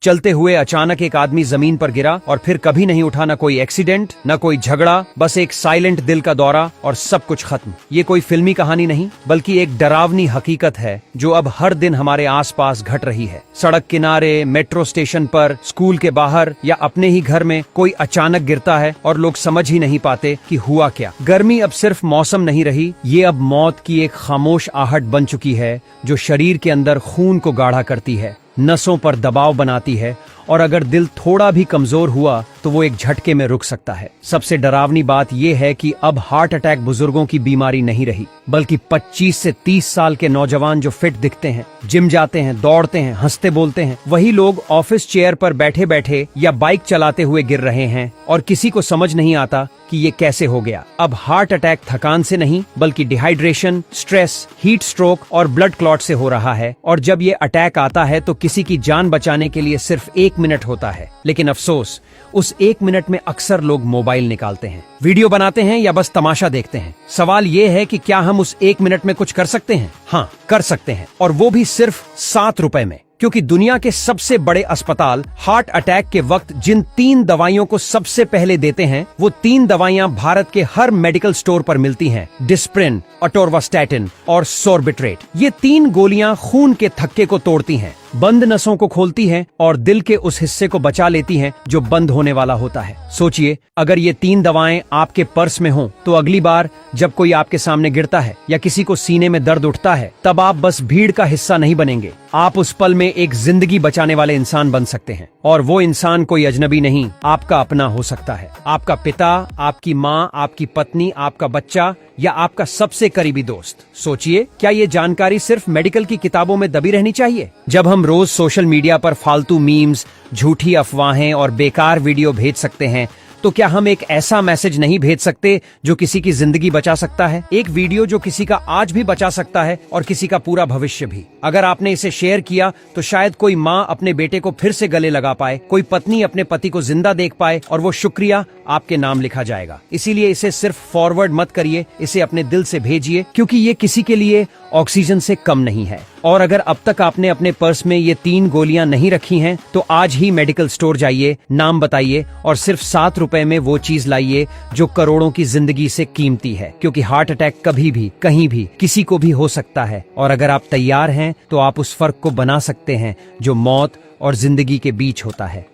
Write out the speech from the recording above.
चलते हुए अचानक एक आदमी जमीन पर गिरा और फिर कभी नहीं उठा। न कोई एक्सीडेंट, न कोई झगड़ा, बस एक साइलेंट दिल का दौरा और सब कुछ खत्म। ये कोई फिल्मी कहानी नहीं, बल्कि एक डरावनी हकीकत है जो अब हर दिन हमारे आसपास घट रही है। सड़क किनारे, मेट्रो स्टेशन पर, स्कूल के बाहर या अपने ही घर में कोई अचानक गिरता है और लोग समझ ही नहीं पाते कि हुआ क्या। गर्मी अब सिर्फ मौसम नहीं रही, ये अब मौत की एक खामोश आहट बन चुकी है जो शरीर के अंदर खून को गाढ़ा करती है, नसों पर दबाव बनाती है और अगर दिल थोड़ा भी कमजोर हुआ तो वो एक झटके में रुक सकता है। सबसे डरावनी बात यह है कि अब हार्ट अटैक बुजुर्गों की बीमारी नहीं रही, बल्कि 25 से 30 साल के नौजवान जो फिट दिखते हैं, जिम जाते हैं, दौड़ते हैं, हंसते बोलते हैं, वही लोग ऑफिस चेयर पर बैठे बैठे या बाइक चलाते हुए गिर रहे हैं और किसी को समझ नहीं आता कि ये कैसे हो गया। अब हार्ट अटैक थकान से नहीं, बल्कि डिहाइड्रेशन, स्ट्रेस, हीट स्ट्रोक और ब्लड क्लॉट से हो रहा है। और जब ये अटैक आता है तो किसी की जान बचाने के लिए सिर्फ 1 मिनट होता है, लेकिन अफसोस उस 1 मिनट में अक्सर लोग मोबाइल निकालते हैं, वीडियो बनाते हैं या बस तमाशा देखते हैं। सवाल ये है कि क्या हम उस 1 मिनट में कुछ कर सकते हैं? हाँ, कर सकते हैं, और वो भी सिर्फ 7 रुपए में। क्योंकि दुनिया के सबसे बड़े अस्पताल हार्ट अटैक के वक्त जिन 3 दवाइयों को सबसे पहले देते हैं, वो 3 दवाइयां भारत के हर मेडिकल स्टोर पर मिलती हैं। डिस्प्रिन, अटोरवास्टैटिन और सोर्बिट्रेट। ये 3 गोलियां खून के थक्के को तोड़ती हैं, बंद नसों को खोलती हैं और दिल के उस हिस्से को बचा लेती हैं जो बंद होने वाला होता है। सोचिए, अगर ये 3 दवाएं आपके पर्स में हों तो अगली बार जब कोई आपके सामने गिरता है या किसी को सीने में दर्द उठता है, तब आप बस भीड़ का हिस्सा नहीं बनेंगे, आप उस पल में एक जिंदगी बचाने वाले इंसान बन सकते हैं। और वो इंसान कोई अजनबी नहीं, आपका अपना हो सकता है। आपका पिता, आपकी माँ, आपकी पत्नी, आपका बच्चा या आपका सबसे करीबी दोस्त। सोचिए, क्या ये जानकारी सिर्फ मेडिकल की किताबों में दबी रहनी चाहिए? जब हम रोज सोशल मीडिया पर फालतू मीम्स, झूठी अफवाहें और बेकार वीडियो भेज सकते हैं, तो क्या हम एक ऐसा मैसेज नहीं भेज सकते जो किसी की जिंदगी बचा सकता है? एक वीडियो जो किसी का आज भी बचा सकता है और किसी का पूरा भविष्य भी। अगर आपने इसे शेयर किया तो शायद कोई माँ अपने बेटे को फिर से गले लगा पाए, कोई पत्नी अपने पति को जिंदा देख पाए और वो शुक्रिया आपके नाम लिखा जाएगा। इसीलिए इसे सिर्फ फॉरवर्ड मत करिए, इसे अपने दिल से भेजिए, क्योंकि ये किसी के लिए ऑक्सीजन से कम नहीं है। और अगर अब तक आपने अपने पर्स में ये 3 गोलियां नहीं रखी हैं, तो आज ही मेडिकल स्टोर जाइए, नाम बताइए और सिर्फ 7 रुपए में वो चीज लाइए जो करोड़ों की जिंदगी से कीमती है। क्योंकि हार्ट अटैक कभी भी, कहीं भी, किसी को भी हो सकता है, और अगर आप तैयार हैं तो आप उस फर्क को बना सकते हैं जो मौत और जिंदगी के बीच होता है।